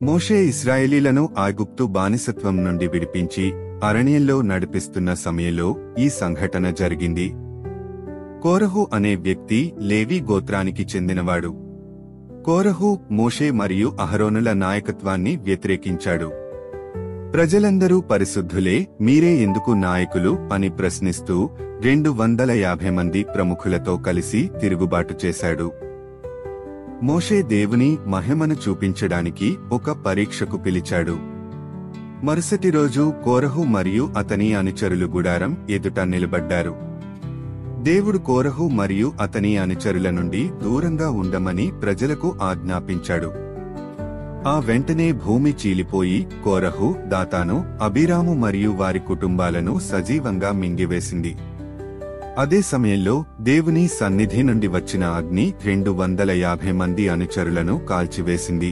మోషే ఇశ్రాయేలీలను ఐగుప్తు బానిసత్వం నుండి విడిపించి అరణ్యంలో నడిపిస్తున్న సమయంలో ఈ సంఘటన జరిగింది. కోరహు అనే వ్యక్తి లేవీ గోత్రానికి చెందినవాడు. కోరహు మోషే మరియు అహరోనుల నాయకత్వాన్ని వ్యతిరేకించాడు. ప్రజలందరూ పరిశుద్ధులే, మీరే ఎందుకు నాయకులు అని ప్రశ్నిస్తూ 250 మంది ప్రముఖులతో కలిసి తిరుగుబాటు చేశాడు. మోషే దేవుని మహిమను చూపించడానికి ఒక పరీక్షకు పిలిచాడు. మరుసటి రోజు కోరహు మరియు అతని అనుచరులు గుడారం ఎదుట నిలబడ్డారు. దేవుడు కోరహు మరియు అతని అనుచరుల నుండి దూరంగా ఉండమని ప్రజలకు ఆజ్ఞాపించాడు. ఆ వెంటనే భూమి చీలిపోయి కోరహు, దాతాను, అబీరాము మరియు వారి కుటుంబాలను సజీవంగా మింగివేసింది. అదే సమయంలో దేవుని సన్నిధి నుండి వచ్చిన అగ్ని 250 మంది అనుచరులను కాల్చివేసింది.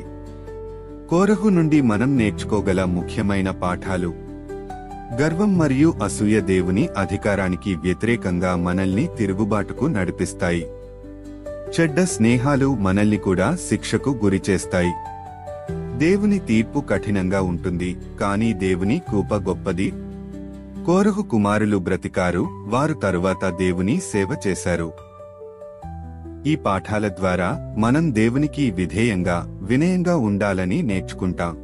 కోరహు నుండి మనం నేర్చుకోగల ముఖ్యమైన పాఠాలు: గర్వం మరియు అసూయ దేవుని అధికారానికి వ్యతిరేకంగా మనల్ని తిరుగుబాటుకు నడిపిస్తాయి. చెడ్డ స్నేహాలు మనల్ని కూడా శిక్షకు గురిచేస్తాయి. దేవుని తీర్పు కఠినంగా ఉంటుంది, కానీ దేవుని కృప గొప్పది. కోరహు కుమారులు బ్రతికారు, వారు తరువాత దేవుని సేవ చేశారు. ఈ పాఠాల ద్వారా మనం దేవునికి విధేయంగా, వినయంగా ఉండాలని నేర్చుకుంటాం.